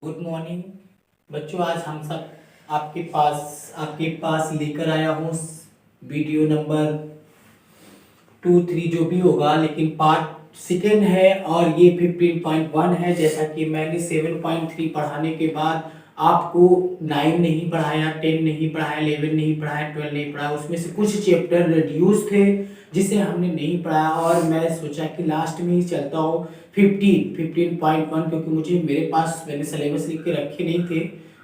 Good morning बच्चों। आज हम सब आपके पास लेकर आया हूँ वीडियो नंबर 2-3 जो भी होगा, लेकिन पार्ट सेकेंड है और ये 15.1 है। जैसा कि मैंने 7.3 पढ़ाने के बाद आपको 9 नहीं पढ़ाया, 10 नहीं पढ़ाया, 11 नहीं पढ़ाया, 12 नहीं पढ़ाया। उसमें से कुछ चैप्टर रिड्यूस थे जिसे हमने नहीं पढ़ाया और मैं सोचा कि लास्ट में ही चलता हूँ 15.1, क्योंकि मुझे मेरे पास मैंने सिलेबस लिख के रखे नहीं थे।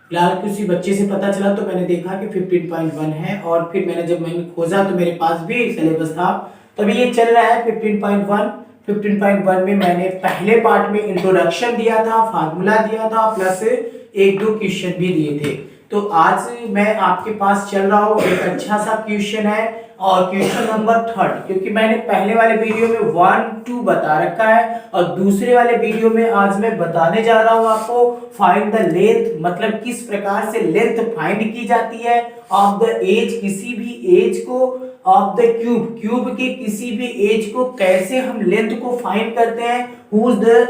फिलहाल किसी बच्चे से पता चला तो मैंने देखा कि 15.1 है और फिर मैंने खोजा तो मेरे पास भी सिलेबस था। तभी ये चल रहा है 15.1। 15.1 में मैंने पहले पार्ट में इंट्रोडक्शन दिया था, फार्मूला दिया था, प्लस एक दो क्वेश्चन भी दिए थे। तो आज मैं आपके पास चल रहा हूँ, एक अच्छा सा क्वेश्चन है और क्वेश्चन नंबर 3, क्योंकि मैंने पहले वाले वीडियो में 1-2 बता रखा है और दूसरे वाले वीडियो में आज मैं बताने जा रहा हूँ आपको फाइंड द लेंथ, मतलब किस प्रकार से लेंथ फाइंड की जाती है ऑफ द एज, किसी भी एज को, ऑफ द क्यूब के किसी भी एज को कैसे हम लेंथ को फाइंड करते हैं। Who is the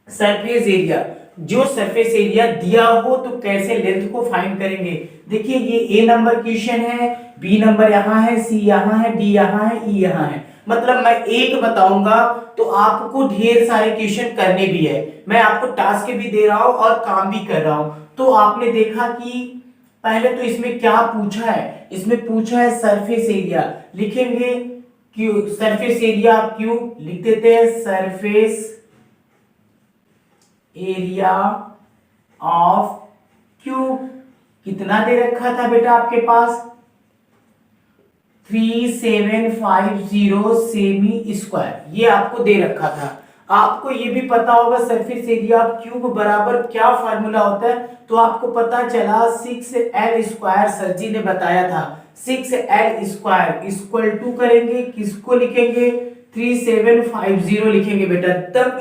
surface area, जो सरफेस एरिया दिया हो तो कैसे लेंथ को फाइंड करेंगे। देखिए ये ए नंबर क्वेश्चन है, बी नंबर यहाँ है, सी यहाँ है, डी यहाँ है, ई यहाँ है। मतलब मैं एक बताऊंगा तो आपको ढेर सारे क्वेश्चन करने भी है। मैं आपको टास्क भी दे रहा हूं और काम भी कर रहा हूं। तो आपने देखा कि पहले तो इसमें क्या पूछा है, इसमें पूछा है सरफेस एरिया। लिखेंगे क्यू, सरफेस एरिया क्यूब लिख देते हैं, सरफेस एरिया ऑफ क्यूब कितना दे रखा था बेटा आपके पास, 3750 सेमी स्क्वायर, ये आपको दे रखा था। आपको ये भी पता होगा सरफेस एरिया ऑफ क्यूब बराबर क्या फार्मूला होता है, तो आपको पता चला 6l स्क्वायर, सर जी ने बताया था। 6l स्क्वायर इक्वल टू करेंगे, किसको लिखेंगे, 3750 लिखेंगे बेटा। तब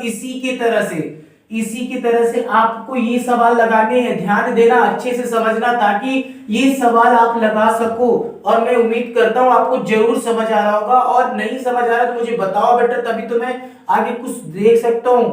इसी की तरह से आपको ये सवाल लगाने हैं, ध्यान देना, अच्छे से समझना, ताकि ये सवाल आप लगा सको। और मैं उम्मीद करता हूं आपको जरूर समझ आ रहा होगा, और नहीं समझ आ रहा तो मुझे बताओ बेटा, तभी तो मैं आगे कुछ देख सकता हूं।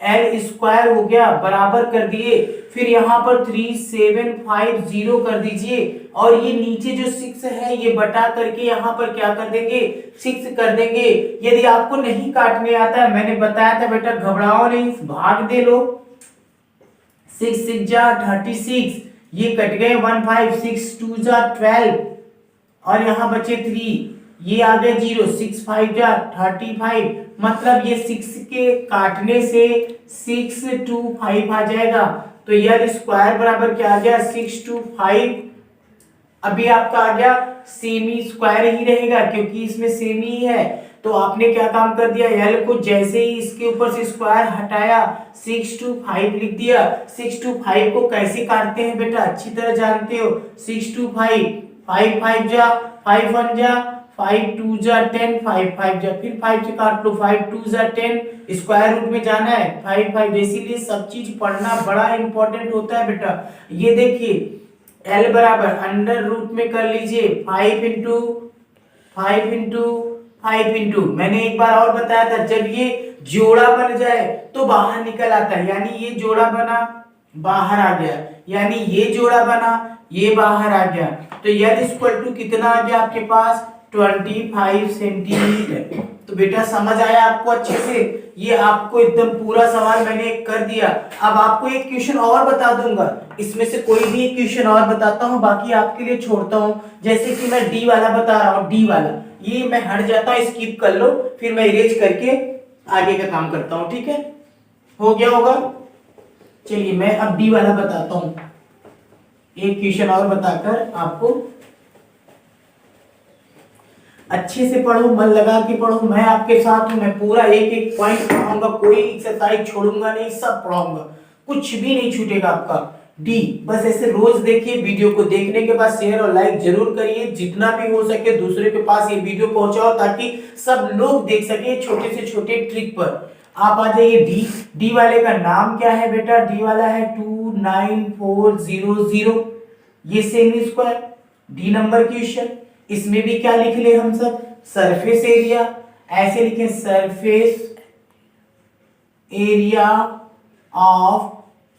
एल स्क्वायर हो गया, बराबर कर दिए, फिर यहाँ पर 3750 कर दीजिए, और ये नीचे जो 6 है ये बटा करके यहाँ पर क्या कर देंगे, 6 कर देंगे। यदि आपको नहीं काटने आता है, मैंने बताया था बेटा घबराओ नहीं, भाग दे लो। 6 6 जा 36, ये कट गए 15, 6 2 जा 12 और यहाँ बचे 3, ये आ गए 0, 6 5 जा 35, मतलब ये 6 के काटने से 6 2 5 आ जाएगा। तो यार स्क्वायर बराबर क्या आ गया, 6 2 5। अभी आपका आ गया सेमी स्क्वायर ही रहेगा, क्योंकि इसमें सेमी ही है। तो आपने क्या काम कर दिया, एल को जैसे ही इसके ऊपर से स्क्वायर हटाया 6 2 5 लिख दिया। 6 2 5 को कैसे काटते हैं बेटा, अच्छी तरह जानते हो। 6 2 5, 5 5 जा 5 1 जा 5 2 जा 10, 5 5 जा फिर 5 से काट लो, 5 2 जा 10, स्क्वायर रूट में जाना है 5 5। इसीलिए सब चीज पढ़ना बड़ा इंपॉर्टेंट होता है बेटा। ये देखिए L बराबर अंडर रूट में कर लीजिए 5 इंटू 5 इंटू 5 इंटू, मैंने एक बार और बताया था, जब ये जोड़ा बन जाए तो बाहर निकल आता है, यानी ये जोड़ा बना बाहर आ गया, यानी ये जोड़ा बना ये बाहर आ गया। तो L इक्वल टू कितना आ गया आपके पास, 25 सेंटीमीटर। तो बेटा समझ आया आपको अच्छे से, ये आपको एकदम पूरा सवाल मैंने कर दिया। अब आपको एक क्वेश्चन और बता दूंगा, इसमें से कोई भी एक क्वेश्चन और बताता हूँ, बाकी आपके लिए छोड़ता हूँ। जैसे कि मैं डी वाला बता रहा हूँ, डी वाला ये मैं हट जाता हूँ, स्किप कर लो, फिर मैं इरेज करके आगे का काम करता हूँ, ठीक है, हो गया होगा। चलिए मैं अब डी वाला बताता हूँ, एक क्वेश्चन और बताकर आपको। अच्छे से पढ़ो, मन लगा के पढ़ो, मैं आपके साथ हूं, मैं पूरा एक एक पॉइंट पढ़ाऊंगा, कोई एक्सरसाइज छोड़ूंगा नहीं, सब पढ़ाऊंगा, कुछ भी नहीं छूटेगा आपका। डी बस ऐसे रोज देखिए, वीडियो को देखने के बाद शेयर और लाइक जरूर करिए, जितना भी हो सके दूसरे के पास ये वीडियो पहुंचाओ, ताकि सब लोग देख सके छोटे से छोटे ट्रिक पर। आप आ जाइए डी। डी वाले का नाम क्या है बेटा, डी वाला है 29400, ये semi square, D number question. इसमें भी क्या लिख ले हम सब, सरफेस एरिया, ऐसे लिखे सरफेस एरिया ऑफ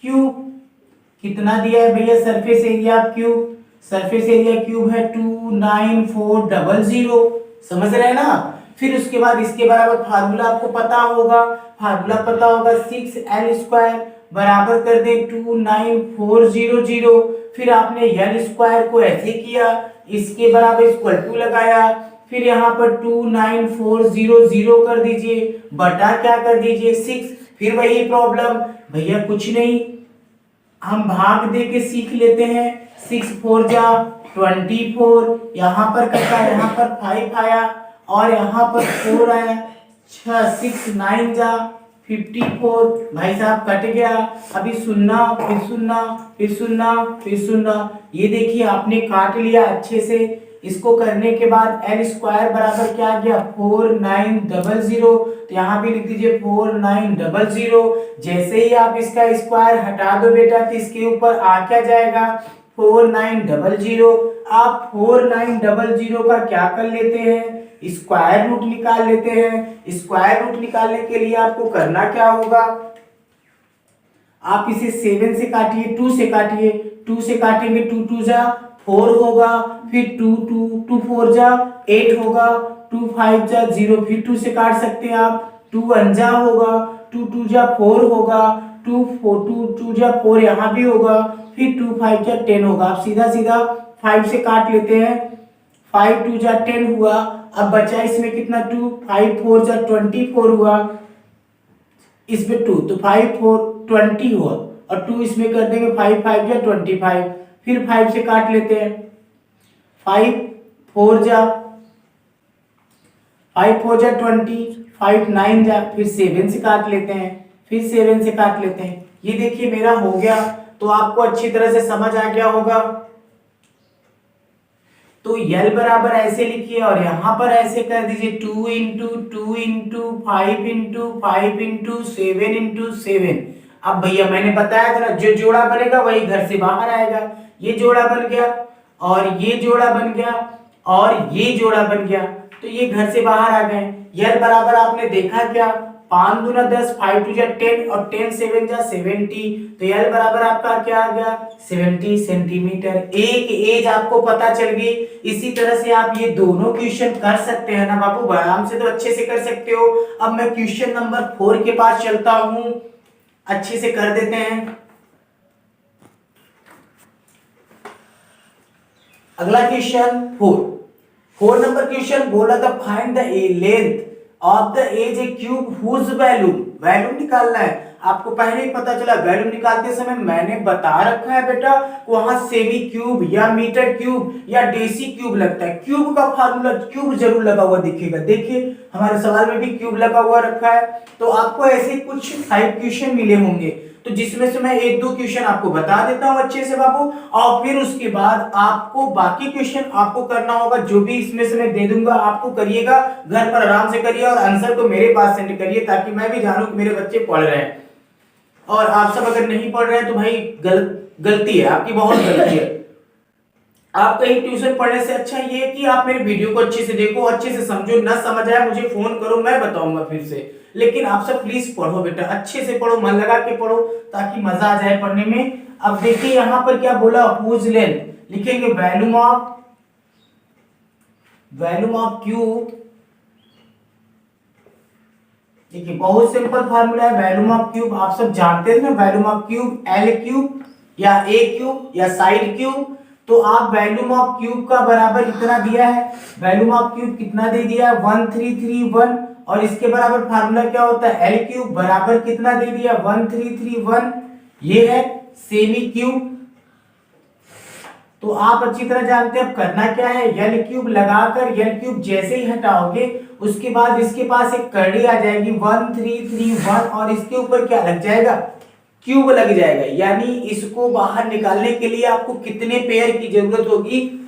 क्यूब, कितना दिया है भैया surface area cube, surface area cube है 29400, समझ रहे हैं ना। फिर उसके बाद इसके बराबर फार्मूला आपको पता होगा, फार्मूला पता होगा 6l² बराबर कर दे 29400। फिर आपने l स्क्वायर को ऐसे किया, इसके बराबर इक्वल टू लगाया, फिर यहाँ पर 29400 कर दीजिए, बटा क्या कर दीजिए 6। फिर वही प्रॉब्लम भैया, कुछ नहीं हम भाग दे के सीख लेते हैं। 6 4 जा 24, यहाँ पर कितना, यहाँ पर 5 आया और यहाँ पर 4 आया, 6 9 जा 54, भाई साहब कट गया। अभी सुनना, फिर सुनना, फिर सुनना, फिर सुनना। ये देखिए आपने काट लिया अच्छे से। इसको करने के बाद l स्क्वायर बराबर क्या आ गया 4900, तो यहाँ भी लिख दीजिए 4900। जैसे ही आप इसका स्क्वायर हटा दो बेटा तो इसके ऊपर आ क्या जाएगा 4900। आप 4900 का क्या कर लेते हैं, स्क्वायर रूट निकाल लेते हैं। स्क्वायर रूट निकालने के लिए आपको करना क्या होगा, आप इसे 7 से काटिए, 2 से काटिए, 2 से काटेंगे 2 2 जा 4 होगा, फिर 2 4 जा 8 होगा, 2 5 जा 0, फिर 2 से काट सकते हैं आप, 2 1 जा होगा, 2 2 जा 4 होगा, 2 2 जा 4 यहाँ भी होगा, फिर 2 5 जा 10 होगा। आप सीधा सीधा 5 से काट लेते हैं, 5 2 जा 10 हुआ। अब बचा इसमें कितना 2, 5 4 जा 24 हुआ, इसमें 2 तो 5 4 20 हुआ, और 2 इसमें कर देंगे 5 5 जा 25, फिर 5 से काट लेते हैं, 5 4 जा 20, 5 9 जा, फिर 7 से काट लेते हैं, फिर 7 से काट लेते हैं। ये देखिए मेरा हो गया, तो आपको अच्छी तरह से समझ आ गया होगा। तो L बराबर ऐसे लिखिए और यहाँ पर ऐसे कर दीजिए 2 into 2 into 5 into 5 into 7 into 7। अब भैया मैंने बताया था ना, जो जोड़ा बनेगा वही घर से बाहर आएगा। ये जोड़ा बन गया और ये जोड़ा बन गया और ये जोड़ा बन गया, तो ये घर से बाहर आ गए। L बराबर आपने देखा क्या, 5 दूना 10, 5 2 जा 10 और 10 7 जा 70, तो L बराबर आपका क्या आ गया 70 सेंटीमीटर। एक एज आपको पता चल गई। इसी तरह से आप ये दोनों क्वेश्चन कर सकते हैं ना बाबू, आराम से तो अच्छे से कर सकते हो। अब मैं क्वेश्चन नंबर 4 के पास चलता हूं, अच्छे से कर देते हैं। अगला क्वेश्चन 4 नंबर क्वेश्चन बोला था find the length of the edge a cube whose volume निकालना है। आपको पहले ही पता चला, वैल्यूम निकालते समय मैंने बता रखा है बेटा, वहां सेमी क्यूब या मीटर क्यूब या डेसी क्यूब लगता है। क्यूब का फार्मूला क्यूब जरूर लगा हुआ दिखेगा, देखिए हमारे सवाल में भी क्यूब लगा हुआ रखा है। तो आपको ऐसे कुछ 5 क्वेश्चन मिले होंगे, तो जिसमें से मैं 1-2 क्वेश्चन आपको बता देता हूं अच्छे से बाबू, और फिर उसके बाद आपको बाकी क्वेश्चन आपको करना होगा। जो भी इसमें से मैं दे दूंगा आपको करिएगा, घर पर आराम से करिए और आंसर को मेरे पास सेंड करिए, ताकि मैं भी जानूं कि मेरे बच्चे पढ़ रहे हैं। और आप सब अगर नहीं पढ़ रहे हैं तो भाई गलती है आपकी, बहुत गलती है। आप कहीं ट्यूशन पढ़ने से अच्छा ये है कि आप मेरे वीडियो को अच्छे से देखो, अच्छे से समझो, ना समझ आए मुझे फोन करो, मैं बताऊंगा फिर से। लेकिन आप सब प्लीज पढ़ो बेटा, अच्छे से पढ़ो, मन लगा के पढ़ो, ताकि मजा आ जाए पढ़ने में। अब देखिए यहाँ पर क्या बोला, हुज लेंथ, लिखेंगे वैल्यूम ऑफ क्यूब। देखिए बहुत सिंपल फार्मूला है वैल्यूम ऑफ क्यूब, आप सब जानते हैं ना, volume of cube L cube या A क्यूब या साइड क्यूब। तो आप वैल्यूम ऑफ क्यूब का बराबर इतना दिया है, वैल्यूम ऑफ क्यूब कितना दे दिया है 1331, और इसके बराबर फार्मूला क्या होता है L क्यूब बराबर कितना दे दिया 1331, ये है सेमी क्यूब। तो आप अच्छी तरह जानते हैं अब करना क्या है, L क्यूब लगाकर L क्यूब जैसे ही हटाओगे उसके बाद इसके पास एक करड़ी आ जाएगी 1331, और इसके ऊपर क्या लग जाएगा क्यूब लग जाएगा। यानी इसको बाहर निकालने के लिए आपको कितने पेयर की जरूरत होगी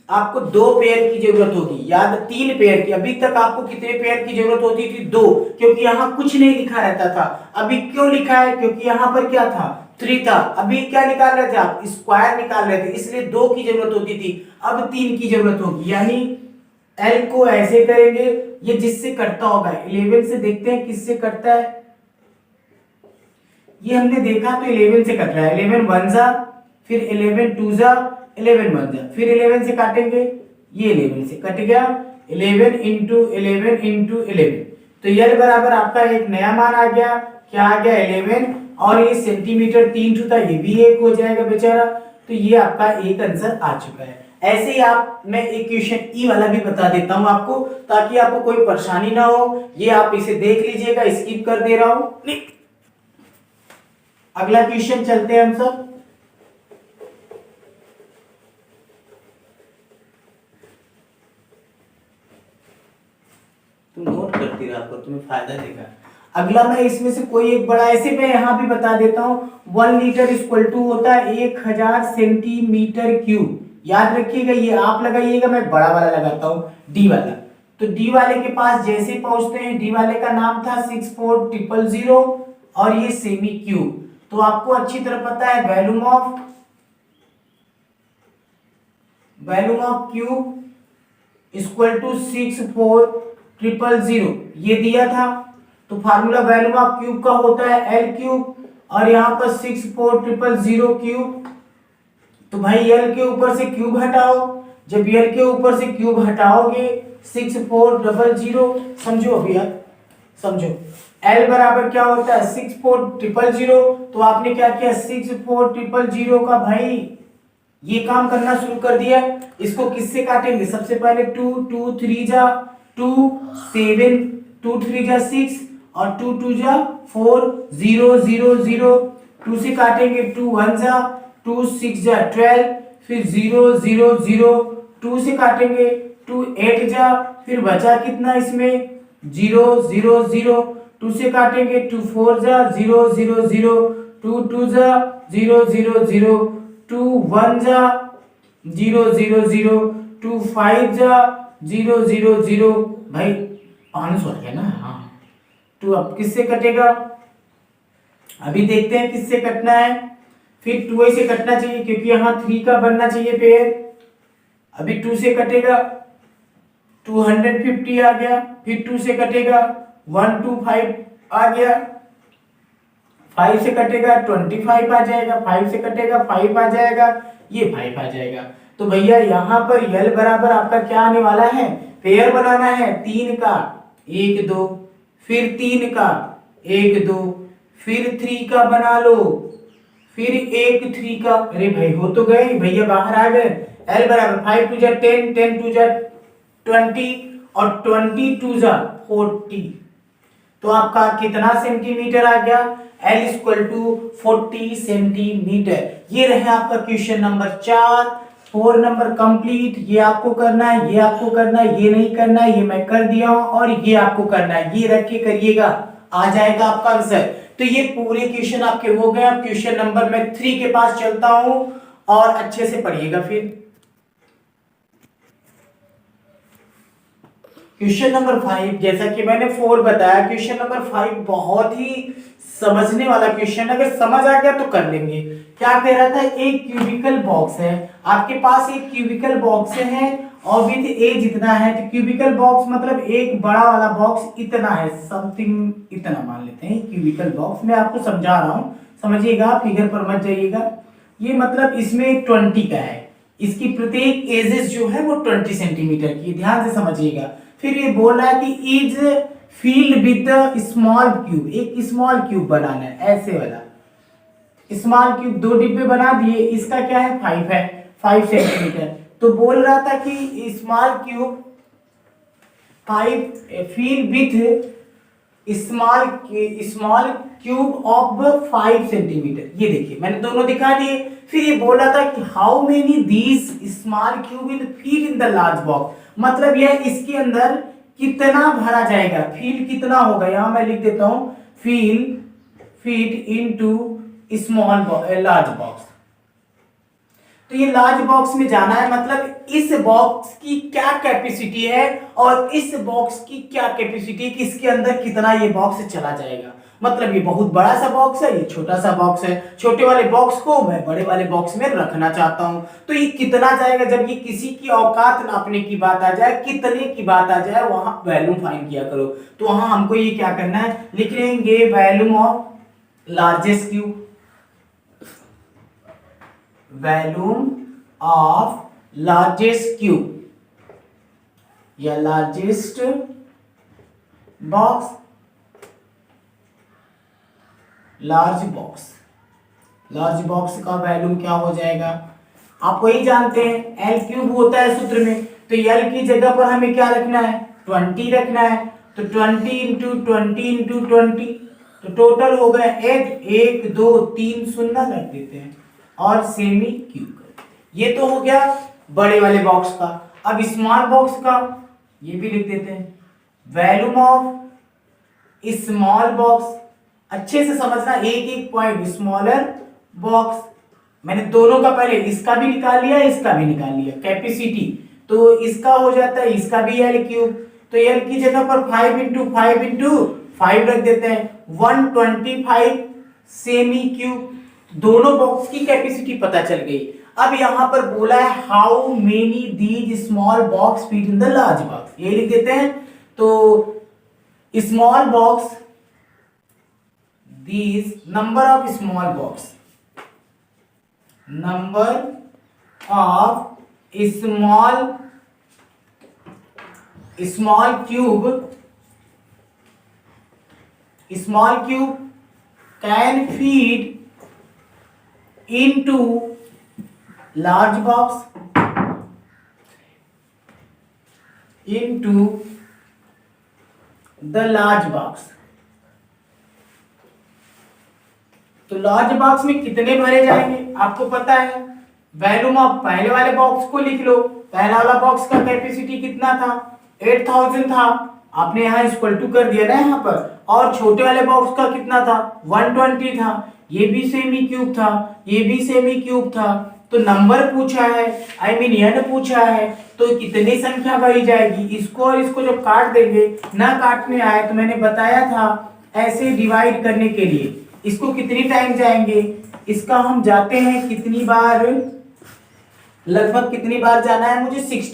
आपको 2 पेयर की जरूरत होगी, याद 3 पेयर की। अभी तक आपको कितने पेयर की जरूरत होती थी 2, क्योंकि यहाँ कुछ नहीं लिखा रहता था। अभी क्यों लिखा है, क्योंकि यहाँ पर क्या था 3 था। अभी क्या निकाल रहे थे आप, स्क्वायर निकाल रहे थे, इसलिए 2 की जरूरत होती थी, अब 3 की जरूरत होगी। यानी L को ऐसे करेंगे, ये जिससे कटता होगा 11 से, देखते हैं किससे कटता है। ये हमने देखा तो 11 से कट रहा है, 11 वन जा, फिर 11 टू जा, 11 वन जा, फिर 11 से काटेंगे, ये 11 से कट गया, 11 इंटू 11 इंटू 11, तो यल बराबर आपका एक नया मान आ गया, क्या आ गया 11, और ये सेंटीमीटर 3 था, ये भी एक हो जाएगा बेचारा, तो ये आपका एक आंसर आ चुका है। ऐसे ही आप, मैं एक क्वेश्चन ई वाला भी बता देता हूं आपको, ताकि आपको कोई परेशानी ना हो, ये आप इसे देख लीजिएगा, स्किप कर दे रहा हूं। अगला क्वेश्चन चलते हैं हम सब। तुम नोट करती रहा करो, तुम्हें फायदा देगा। अगला मैं इसमें से कोई एक बड़ा, ऐसे मैं यहां भी बता देता हूं, 1 लीटर इक्वल टू होता है 1000 सेंटीमीटर क्यूब। याद रखिएगा, ये आप लगाइएगा, मैं बड़ा वाला लगाता हूं, डी वाला। तो डी वाले के पास जैसे पहुंचते हैं, डी वाले का नाम था 64000 और ये सेमी क्यूब। तो आपको अच्छी तरह पता है volume of cube equal to 64000 ये दिया था। तो फार्मूला वॉल्यूम ऑफ क्यूब का होता है एल क्यूब, और यहाँ पर 64000 क्यूब। तो भाई एल के ऊपर से क्यूब हटाओ, जब एल के ऊपर से क्यूब हटाओगे 6400, समझो अभी आप समझो, एल बराबर क्या होता है 64000। तो आपने क्या किया 64000 का भाई ये काम करना शुरू कर दिया। इसको किससे काटेंगे, सबसे पहले 2 3 जा 2 7 2 3 जा 6 और 2 2 जा 4 0 0 0 2 से काटेंगे, 2 1 जा 2 6 जा 12, फिर 0 0 0 2 से काटेंगे, 2 8 जा, फिर बचा कितना इसमें 0 0 0 2 से काटेंगे, 2 4 जा 0 0 0 2 2 जा 0 0 0 2 1 जा 0 0 0 2 5 जा 0 0 0 भाई 500 है ना। हाँ, टू अब किससे कटेगा, अभी देखते हैं किससे कटना है। फिर 2 से कटना चाहिए क्योंकि यहाँ 3 का बनना चाहिए पेयर। अभी 2 से कटेगा 250 आ गया, फिर 2 से कटेगा 125 आ गया, 5 से कटेगा 25 आ जाएगा, 5 से कटेगा 5 आ जाएगा, ये 5 आ जाएगा। तो भैया यहाँ पर यल बराबर आपका क्या आने वाला है, पेयर बनाना है 3 का 1 2, फिर 3 का 1 2, फिर 3 का बना लो, फिर 1 3 का, अरे भाई हो तो गए भैया, बाहर आ गए। एल बराबर 5 2 जा 10 10 2 जा 20 और 20 2 जा 40। तो आपका कितना सेंटीमीटर आ गया, L इक्वल टू 40 सेंटीमीटर। ये रहे आपका क्वेश्चन नंबर 4। 4 number complete. ये आपको करना है, ये आपको करना है, ये नहीं करना है, ये मैं कर दिया हूं, और ये आपको करना है, ये रख के करिएगा, आ जाएगा आपका आंसर। तो ये पूरे क्वेश्चन आपके हो गए। अब क्वेश्चन नंबर मैं 3 के पास चलता हूं और अच्छे से पढ़िएगा। फिर क्वेश्चन नंबर 5, जैसा कि मैंने 4 बताया, क्वेश्चन नंबर 5 बहुत ही समझने वाला क्वेश्चन, अगर समझ आ गया तो कर लेंगे। क्या कह रहा था, एक क्यूबिकल बॉक्स है, आपके पास एक क्यूबिकल बॉक्स है और विथ ए जितना है, तो क्यूबिकल बॉक्स मतलब एक बड़ा वाला बॉक्स इतना है, समथिंग इतना मान लेते हैं क्यूबिकल बॉक्स। मैं आपको समझा रहा हूं, समझिएगा, फिगर पर मत जाइएगा। ये मतलब इसमें 20 का है, इसकी प्रत्येक एजेस जो है वो 20 सेंटीमीटर की, ध्यान से समझिएगा। फिर ये बोल रहा है कि is field with small cube, एक स्मॉल क्यूब बनाना है, ऐसे वाला स्मॉल क्यूब 2 डिब्बे बना दिए, इसका क्या है 5 है, 5 सेंटीमीटर। तो बोल रहा था कि small cube 5 field with small cube of 5 centimetre. ये देखिए मैंने दोनों दिखा दिए। फिर ये बोल रहा था कि how many these small cube will fit in the large box, मतलब यह इसके अंदर कितना भरा जाएगा, फील्ड कितना होगा, यहां मैं लिख देता हूं feet into small large box. तो ये लार्ज बॉक्स में जाना है, मतलब इस बॉक्स की क्या कैपेसिटी है और इस बॉक्स की क्या कैपेसिटी है कि इसके अंदर कितना ये बॉक्स चला जाएगा। मतलब ये बहुत बड़ा सा बॉक्स है, ये छोटा सा बॉक्स है, छोटे वाले बॉक्स को मैं बड़े वाले बॉक्स में रखना चाहता हूं, तो ये कितना जाएगा। जब ये किसी की औकात नापने की बात आ जाए, कितने की बात आ जाए, वहां वॉल्यूम फाइंड किया करो। तो वहां हमको ये क्या करना है, लिख लेंगे volume of largest cube, volume of largest cube या largest box, large box. Large box का वॉल्यूम क्या हो जाएगा, आप वही जानते हैं एल क्यूब होता है सूत्र में, तो एल की जगह पर हमें क्या रखना है 20 रखना है, तो 20 इंटू 20 तो टोटल हो गए 1 2 3 शून्य रख देते हैं और सेमी क्यूब कर देते हैं। ये तो हो गया बड़े वाले बॉक्स का। अब स्मॉल बॉक्स का ये भी लिख देते हैं, वॉल्यूम ऑफ स्मॉल बॉक्स। अच्छे से समझना एक एक पॉइंट, स्मॉलर बॉक्स मैंने दोनों का पहले इसका भी निकाल लिया इसका भी निकाल लिया कैपेसिटी, तो इसका हो जाता है इसका भी एल क्यूब, तो एल की जगह पर 5 इंटू 5 रख देते हैं 125 सेमी क्यूब। दोनों बॉक्स की कैपेसिटी पता चल गई। अब यहां पर बोला है how many these small box fit in the large box, ये लिख देते हैं। तो small box, these number of small box, number of small cube can feed into large box, into the large box। तो लार्ज बॉक्स में कितने भरे जाएंगे आपको पता है, वॉल्यूम ऑफ पहले वाले बॉक्स को लिख लो, पहला वाला बॉक्स का कैपेसिटी कितना था 8000 था, आपने यहाँ इक्वल टू कर दिया ना यहाँ पर, और छोटे वाले बॉक्स का कितना था 120 था, ये भी सेमी क्यूब था ये भी सेमी क्यूब था। तो नंबर पूछा है आई मीन एन पूछा है, तो कितनी संख्या भरी जाएगी, इसको और इसको जब काट देंगे ना काटने आए तो मैंने बताया था ऐसे डिवाइड करने के लिए इसको कितनी टाइम जाएंगे, इसका हम जाते हैं कितनी बार, लगभग कितनी बार जाना है मुझे 6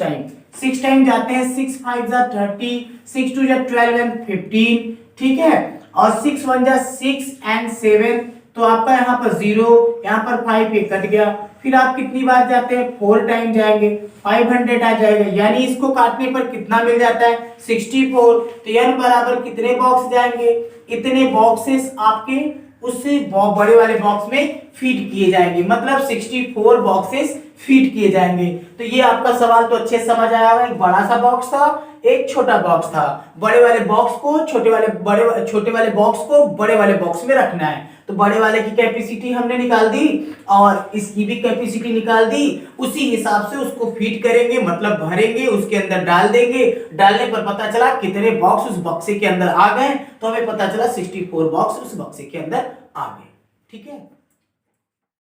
टाइम जाते हैं। 6 5 जा 30, 6 2 जा 12 एंड 15, ठीक है, और 6 1 जा 6 एंड 7, तो आपका यहाँ पर 0 यहाँ पर 5 ये कट गया, फिर आप कितनी बार जाते हैं 4 टाइम जाएंगे 500 आ जाएगा, यानी इसको काटने पर कितना मिल जाता है 64। तो n बराबर कितने बॉक्स जाएंगे, इतने बॉक्सेस आपके उससे बड़े वाले बॉक्स में फीड किए जाएंगे, मतलब 64 बॉक्सेस फीड किए जाएंगे। तो ये आपका सवाल तो अच्छे समझ आया होगा, एक बड़ा सा बॉक्स था एक छोटा बॉक्स था, बड़े वाले बॉक्स को छोटे वाले बॉक्स को बड़े वाले बॉक्स में रखना है। तो बड़े वाले की कैपेसिटी हमने निकाल दी और इसकी भी कैपेसिटी निकाल दी, उसी हिसाब से उसको फीड करेंगे मतलब भरेंगे, उसके अंदर डाल देंगे, डालने पर पता चला कितने बॉक्स उस बक्से के अंदर आ गए, तो हमें पता चला 64 बॉक्स उस बक्से के अंदर आ गए। ठीक है।